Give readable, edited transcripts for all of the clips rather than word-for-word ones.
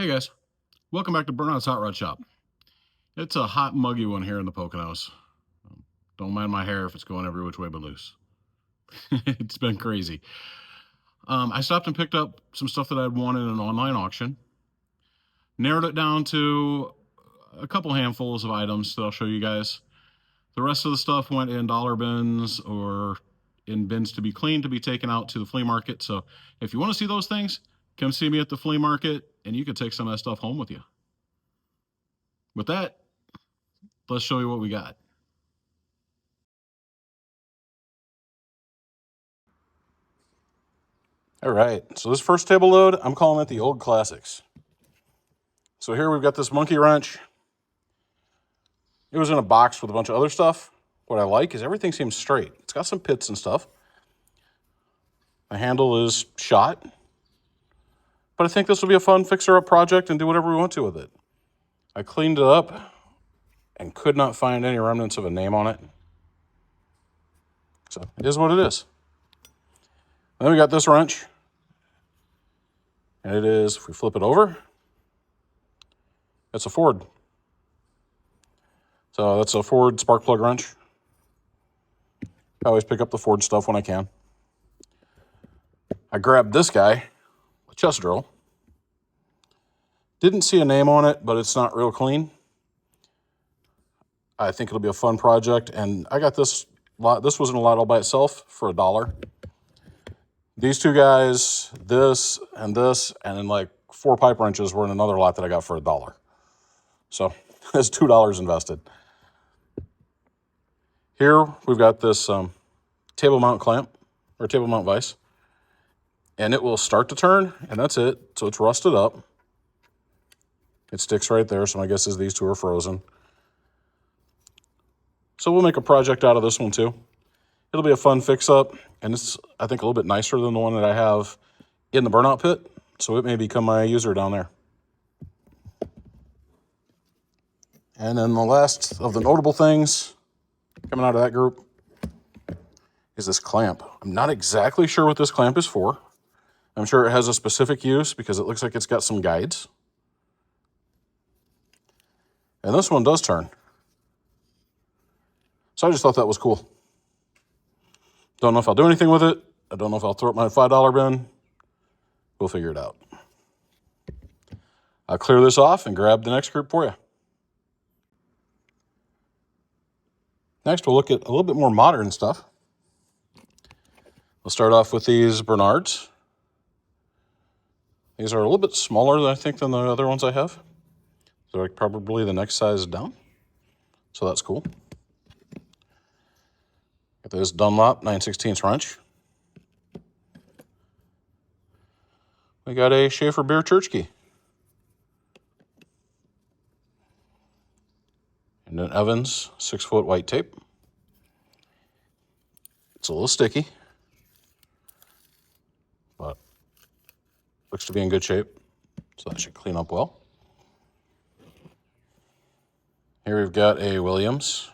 Hey guys, welcome back to Burnout's Hot Rod Shop. It's a hot, muggy one here in the Poconos. Don't mind my hair if it's going every which way but loose. It's been crazy. I stopped and picked up some stuff that I'd won in an online auction. Narrowed it down to a couple handfuls of items that I'll show you guys. The rest of the stuff went in dollar bins or in bins to be cleaned to be taken out to the flea market. So if you want to see those things, come see me at the flea market and you can take some of that stuff home with you. With that, let's show you what we got. All right, so this first table load, I'm calling it the old classics. So here we've got this monkey wrench. It was in a box with a bunch of other stuff. What I like is everything seems straight. It's got some pits and stuff. The handle is shot. But I think this will be a fun fixer-up project and do whatever we want to with it. I cleaned it up and could not find any remnants of a name on it. So it is what it is. Then we got this wrench. And it is, if we flip it over, it's a Ford. So that's a Ford spark plug wrench. I always pick up the Ford stuff when I can. I grabbed this guy, a chest drill. Didn't see a name on it, but it's not real clean. I think it'll be a fun project. And I got this lot. This was in a lot all by itself for $1. These two guys, this, and then like 4 pipe wrenches were in another lot that I got for $1. So that's $2 invested. Here we've got this table mount clamp, or table mount vise. And it will start to turn, and that's it. So it's rusted up. It sticks right there, so my guess is these two are frozen. So we'll make a project out of this one too. It'll be a fun fix-up, and it's, I think, a little bit nicer than the one that I have in the burnout pit, so it may become my user down there. And then the last of the notable things coming out of that group is this clamp. I'm not exactly sure what this clamp is for. I'm sure it has a specific use because it looks like it's got some guides. And this one does turn. So I just thought that was cool. Don't know if I'll do anything with it. I don't know if I'll throw it in my $5 bin. We'll figure it out. I'll clear this off and grab the next group for you. Next, we'll look at a little bit more modern stuff. We'll start off with these Bernards. These are a little bit smaller, I think, than the other ones I have. They're like probably the next size down. So that's cool. Got this Dunlop 9/16 wrench. We got a Schaefer beer church key. And an Evans 6-foot white tape. It's a little sticky, but looks to be in good shape, so that should clean up well. Here we've got a Williams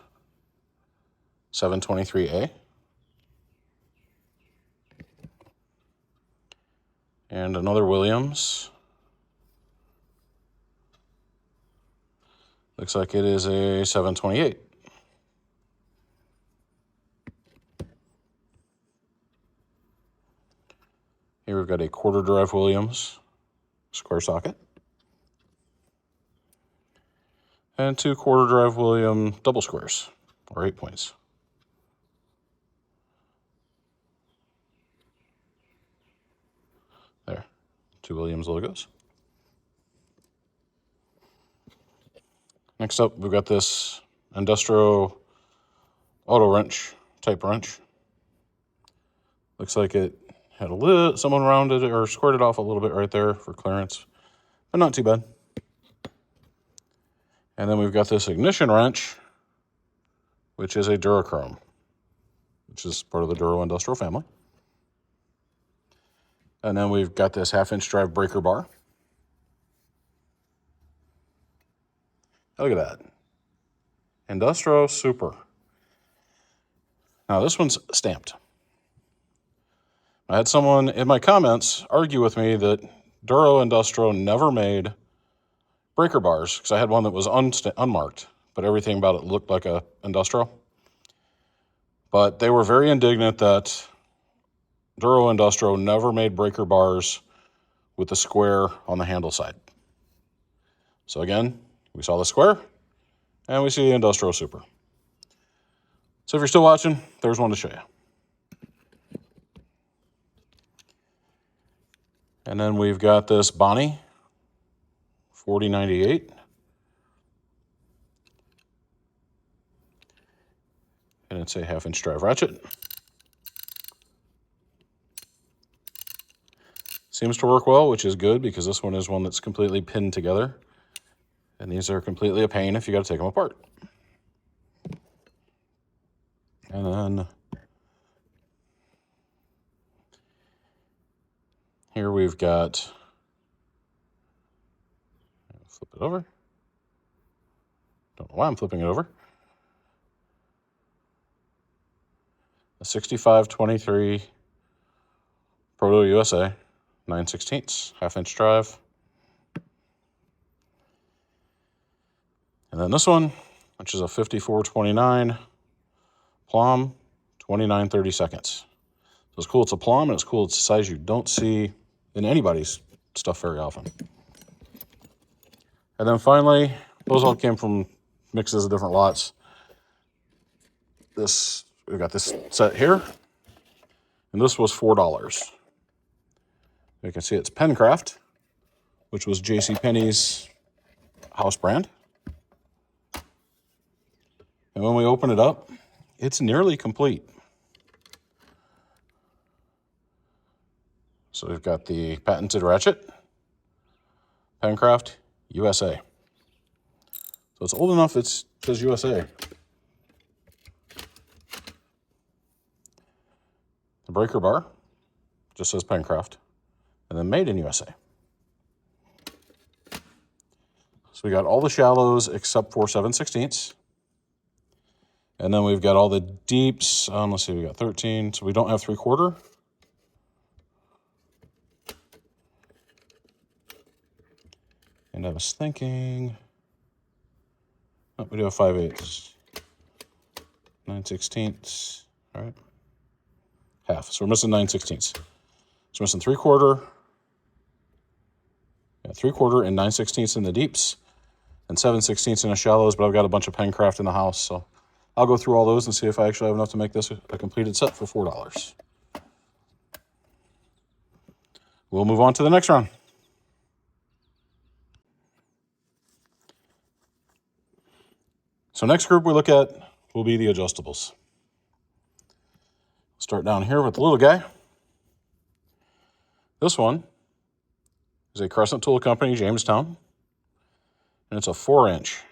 723A. And another Williams. Looks like it is a 728. Here we've got a quarter drive Williams square socket. And 2 quarter drive Williams double squares, or 8 points. There, 2 Williams logos. Next up, we've got this Industro auto wrench, type wrench. Looks like it had someone rounded it or squared it off a little bit right there for clearance, but not too bad. And then we've got this ignition wrench, which is a Durachrome, which is part of the Duro Industrial family. And then we've got this 1/2-inch drive breaker bar. Look at that. Industro Super. Now this one's stamped. I had someone in my comments argue with me that Duro Industro never made breaker bars, because I had one that was unmarked, but everything about it looked like a industrial. But they were very indignant that Duro Industro never made breaker bars with the square on the handle side. So again, we saw the square, and we see the Industrial Super. So if you're still watching, there's one to show you. And then we've got this Bonnie 4098. And it's a 1/2-inch drive ratchet. Seems to work well, which is good because this one is one that's completely pinned together. And these are completely a pain if you got to take them apart. And then here we've got, flip it over. Don't know why I'm flipping it over. A 6523 Proto USA 9/16, 1/2-inch drive. And then this one, which is a 5429 Plum 29/32. So it's cool it's a Plum, and it's cool it's a size you don't see in anybody's stuff very often. And then finally, those all came from mixes of different lots. We've got this set here, and this was $4. You can see it's Pencraft, which was JCPenney's house brand. And when we open it up, it's nearly complete. So we've got the patented ratchet, Pencraft USA. So it's old enough it says USA. The breaker bar just says Pencraft, and then made in USA. So we got all the shallows except for 7/16. And then we've got all the deeps. Let's see, we got 13. So we don't have 3/4. And I was thinking, oh, we do have 5/8. 9/16. All right. Half. So we're missing 9/16. So we're missing 3/4. Yeah, 3/4 and 9/16 in the deeps, and 7/16 in the shallows. But I've got a bunch of Pencraft in the house, so I'll go through all those and see if I actually have enough to make this a completed set for $4. We'll move on to the next round. So next group we look at will be the adjustables. Start down here with the little guy. This one is a Crescent Tool Company, Jamestown, and it's a 4-inch.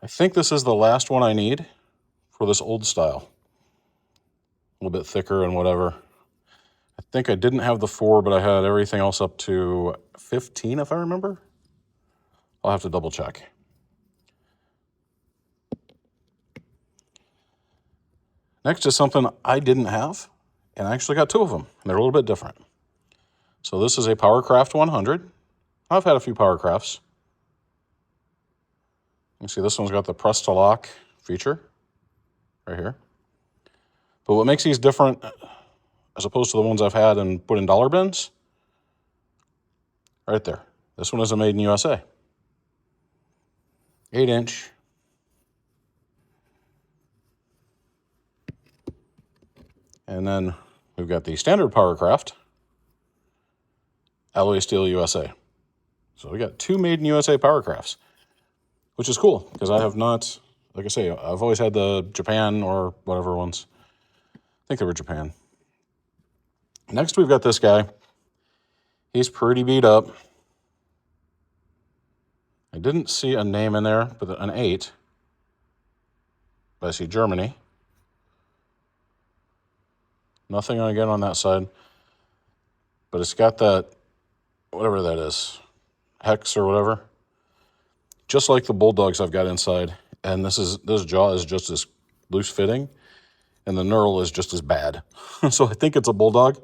I think this is the last one I need for this old style. A little bit thicker and whatever. I think I didn't have the 4, but I had everything else up to 15, if I remember. I'll have to double check. Next is something I didn't have, and I actually got 2 of them, and they're a little bit different. So this is a PowerCraft 100. I've had a few PowerCrafts. You see this one's got the press to lock feature right here. But what makes these different as opposed to the ones I've had and put in dollar bins, right there. This one is a made in USA. 8-inch. And then we've got the standard PowerCraft, alloy steel USA. So we got 2 made in USA PowerCrafts, which is cool because I have not, like I say, I've always had the Japan or whatever ones. I think they were Japan. Next, we've got this guy. He's pretty beat up. I didn't see a name in there, but an 8. But I see Germany. Nothing again on that side. But it's got that, whatever that is, hex or whatever. Just like the Bulldogs I've got inside. And this jaw is just as loose fitting. And the knurl is just as bad. So I think it's a Bulldog,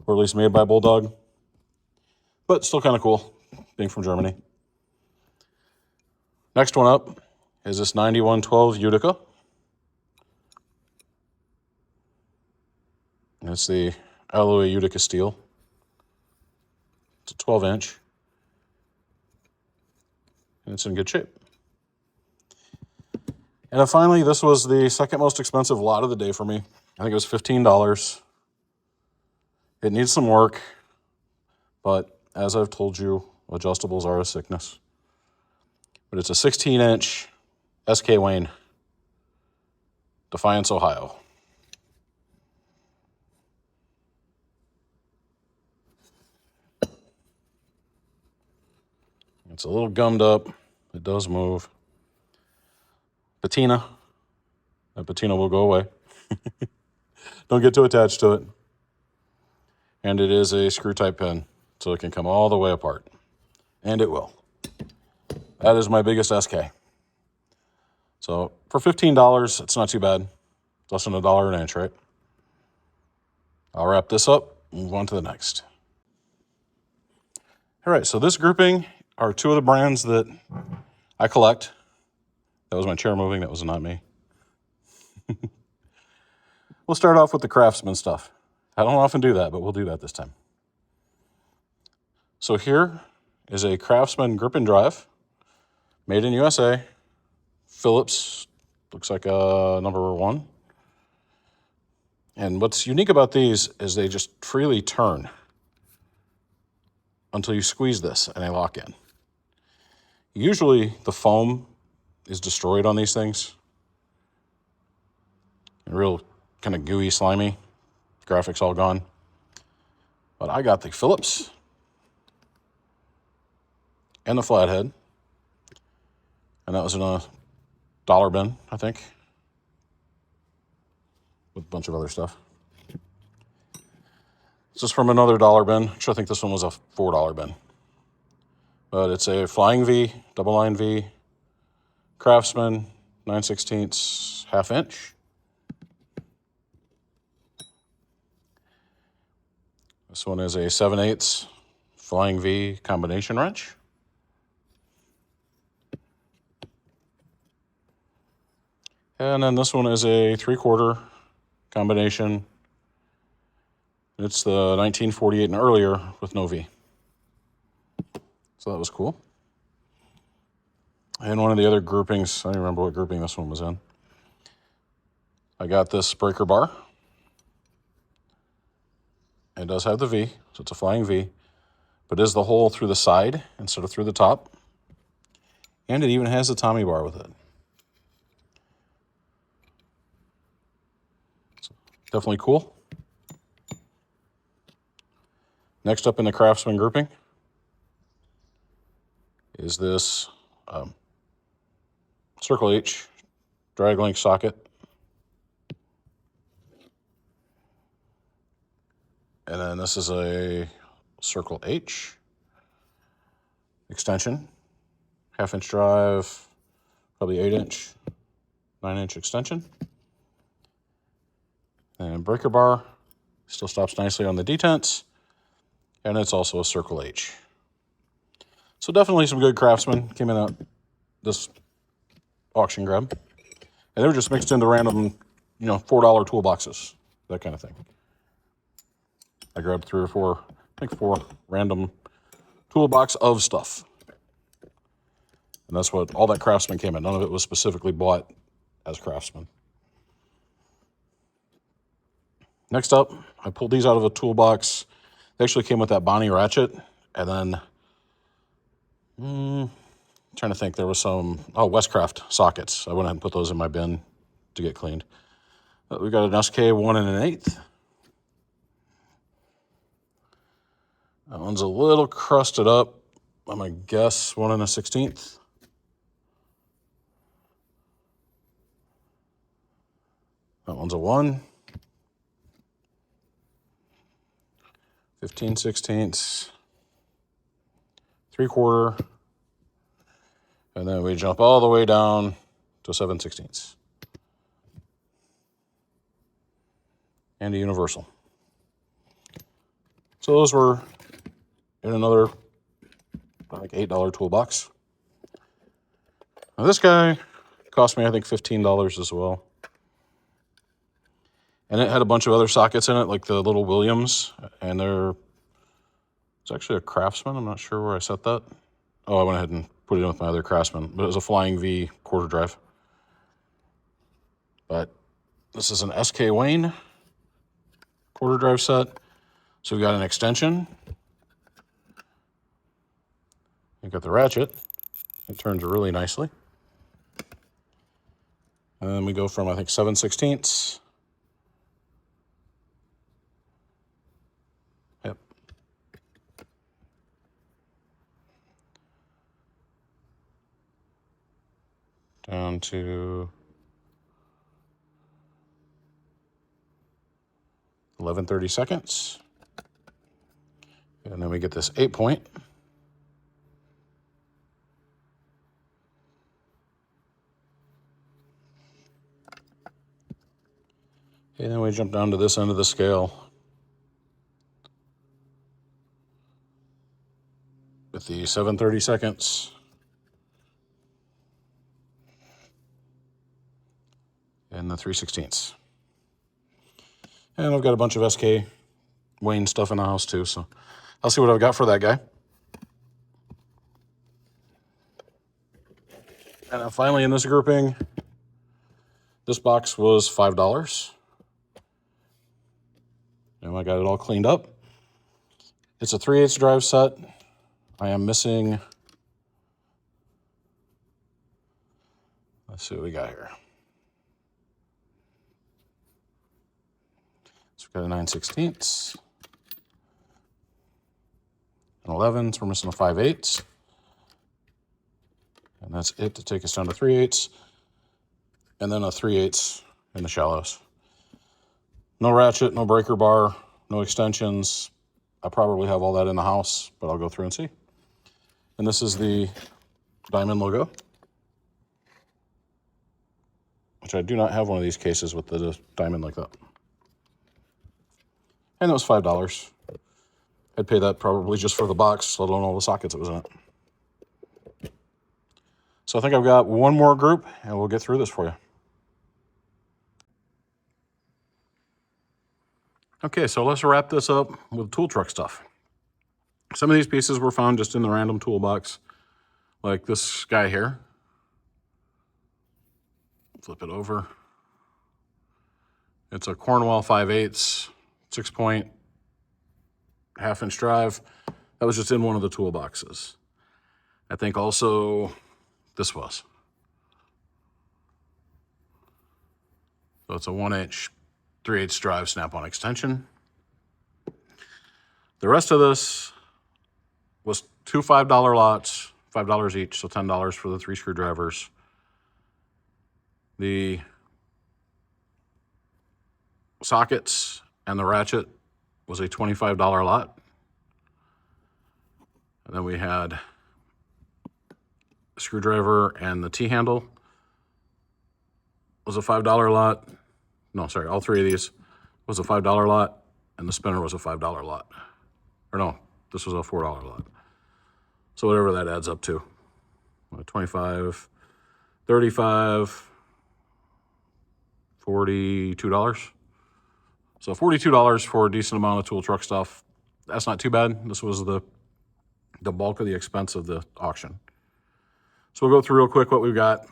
or at least made by Bulldog. But still kind of cool, being from Germany. Next one up is this 9112 Utica. And it's the alloy Utica steel. It's a 12-inch. And it's in good shape. And then finally, this was the second most expensive lot of the day for me. I think it was $15. It needs some work, but as I've told you, adjustables are a sickness. But it's a 16-inch SK Wayne, Defiance, Ohio. It's a little gummed up. It does move. Patina. That patina will go away. Don't get too attached to it. And it is a screw type pen, so it can come all the way apart. And it will. That is my biggest SK. So for $15, it's not too bad. It's less than $1 an inch, right? I'll wrap this up and move on to the next. All right, so this grouping are two of the brands that I collect. That was my chair moving. That was not me. We'll start off with the Craftsman stuff. I don't often do that, but we'll do that this time. So here is a Craftsman grip and drive, made in USA. Phillips, looks like a number 1. And what's unique about these is they just freely turn until you squeeze this and they lock in. Usually the foam is destroyed on these things. Real kind of gooey, slimy. Graphics all gone. But I got the Phillips and the flathead. And that was in a dollar bin, I think. With a bunch of other stuff. This is from another dollar bin. Actually, I think this one was a $4 bin. But it's a Flying V, double line V, Craftsman, 9/16 half inch. This one is a 7/8 Flying V combination wrench. And then this one is a 3/4 combination. It's the 1948 and earlier with no V. So that was cool. And one of the other groupings, I don't remember what grouping this one was in. I got this breaker bar. It does have the V, so it's a Flying V, but it is the hole through the side instead of through the top. And it even has the Tommy bar with it. So definitely cool. Next up in the Craftsman grouping is this Circle H drag link socket. And then this is a Circle H extension, 1/2 inch drive, probably 8-inch, 9-inch extension. And breaker bar still stops nicely on the detents. And it's also a Circle H. So definitely some good Craftsman came in at this auction grab. And they were just mixed into random, $4 toolboxes, that kind of thing. I grabbed 3 or 4, I think 4 random toolbox of stuff. And that's what all that Craftsman came in. None of it was specifically bought as Craftsman. Next up, I pulled these out of a toolbox. They actually came with that Bonnie ratchet. And then, trying to think, there was some, Westcraft sockets. I went ahead and put those in my bin to get cleaned. We got an SK 1 1/8. That one's a little crusted up. I'm going to guess 1 1/16. That one's a 1. 15/16. 3/4. And then we jump all the way down to 7/16. And a universal. So those were in another like $8 toolbox. Now this guy cost me, I think, $15 as well. And it had a bunch of other sockets in it, like the little Williams, and it's actually a Craftsman. I'm not sure where I set that. Oh, I went ahead and put it in with my other Craftsman, but it was a Flying V quarter drive. But this is an SK Wayne quarter drive set. So we got an extension. We've got the ratchet. It turns really nicely. And then we go from, I think, 7/16. Yep. Down to 11/32. And then we get this 8-point. And then we jump down to this end of the scale with the 7/32 and the 3/16. And I've got a bunch of SK Wayne stuff in the house too, so I'll see what I've got for that guy. And then finally in this grouping, this box was $5. And I got it all cleaned up. It's a 3/8 drive set. I am missing, let's see what we got here. So we've got a 9/16, an 11, so we're missing a 5/8. And that's it to take us down to 3/8. And then a 3/8 in the shallows. No ratchet, no breaker bar, no extensions. I probably have all that in the house, but I'll go through and see. And this is the diamond logo, which I do not have one of these cases with the diamond like that. And it was $5. I'd pay that probably just for the box, let alone all the sockets that was in it. So I think I've got one more group, and we'll get through this for you. Okay, so let's wrap this up with tool truck stuff. Some of these pieces were found just in the random toolbox, like this guy here. Flip it over. It's a Cornwell 5/8, 6-point, 1/2-inch drive. That was just in one of the toolboxes. I think also this was. So it's a 1-inch, 3/8 drive snap-on extension. The rest of this was two $5 lots, $5 each, so $10 for the 3 screwdrivers. The sockets and the ratchet was a $25 lot. And then we had the screwdriver and the T-handle was a $5 lot. No, sorry, all 3 of these was a $5 lot, and the spinner was a $5 lot. Or no, this was a $4 lot. So whatever that adds up to. 25, 35, $42. So $42 for a decent amount of tool truck stuff. That's not too bad. This was the bulk of the expense of the auction. So we'll go through real quick what we've got.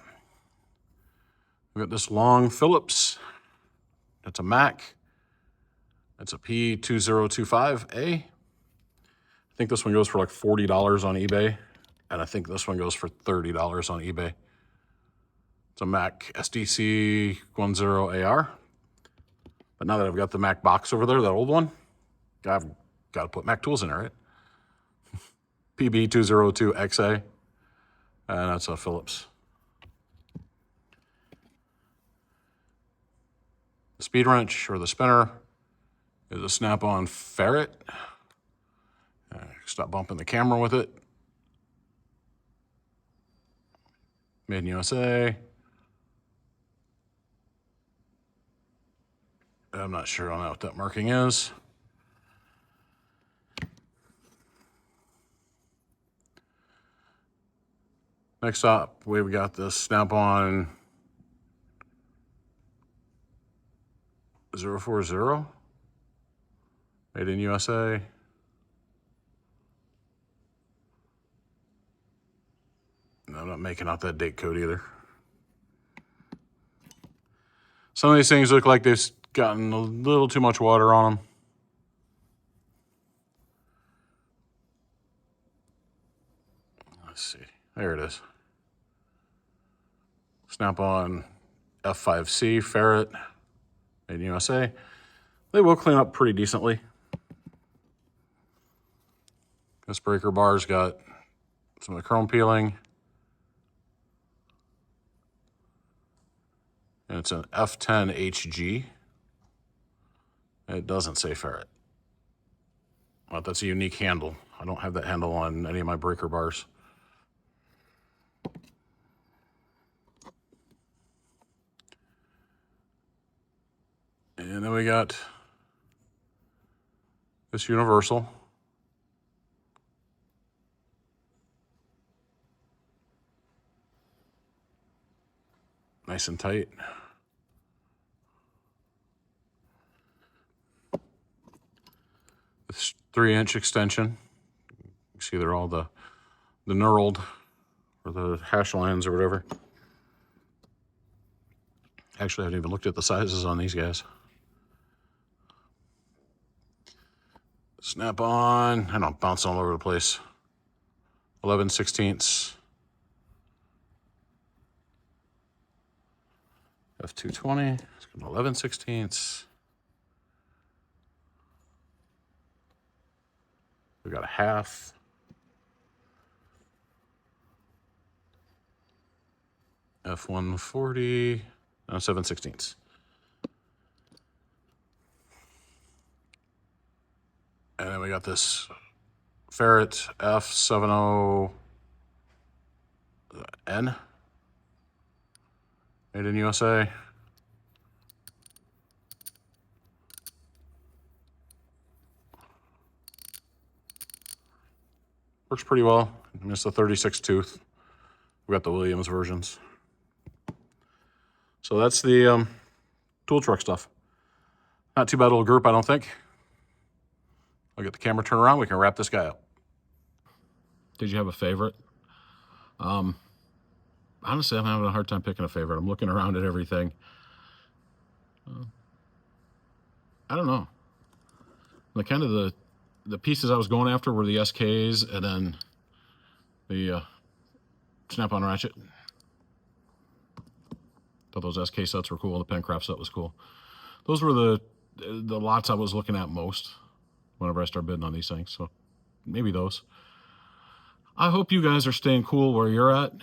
We've got this long Phillips. It's a Mac. It's a P2025A. I think this one goes for like $40 on eBay. And I think this one goes for $30 on eBay. It's a Mac SDC 10AR. But now that I've got the Mac box over there, that old one, I've got to put Mac tools in it, right? PB202XA. And that's a Phillips. The speed wrench or the spinner is a snap-on ferret. Stop bumping the camera with it. Made in USA. I'm not sure on what that marking is. Next up, we've got this Snap-on 040, made in USA. No, I'm not making out that date code either. Some of these things look like they've gotten a little too much water on them. Let's see. There it is. Snap-on F5C ferret, made in USA. They will clean up pretty decently. This breaker bar's got some of the chrome peeling. And it's an F10 HG. It doesn't say ferret. Well, that's a unique handle. I don't have that handle on any of my breaker bars. And then we got this universal. Nice and tight. This 3-inch extension. You can see they're all the knurled or the hash lines or whatever. Actually, I haven't even looked at the sizes on these guys. Snap-on, I know, bouncing all over the place. 11/16. F220, 11/16. We got a half. F140, 7/16. And then we got this ferret F70N, made in USA. Works pretty well. It's a 36 tooth. We got the Williams versions. So that's the tool truck stuff. Not too bad little group, I don't think. I'll get the camera turned around. We can wrap this guy up. Did you have a favorite? Honestly, I'm having a hard time picking a favorite. I'm looking around at everything. I don't know. Like kind of the pieces I was going after were the SKs and then the Snap-on ratchet. Thought those SK sets were cool. The Pencraft set was cool. Those were the lots I was looking at most whenever I start bidding on these things. So maybe those. I hope you guys are staying cool where you're at.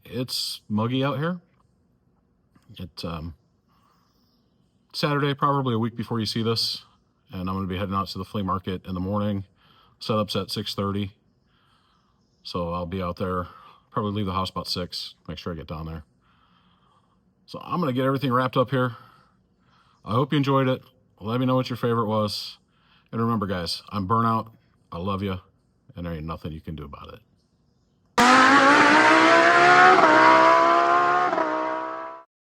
It's muggy out here. It's Saturday, probably a week before you see this, and I'm going to be heading out to the flea market in the morning. Setup's at 6:30, so I'll be out there. Probably leave the house about 6. Make sure I get down there. So I'm going to get everything wrapped up here. I hope you enjoyed it. Let me know what your favorite was. And remember, guys, I'm Burnout. I love you, and there ain't nothing you can do about it.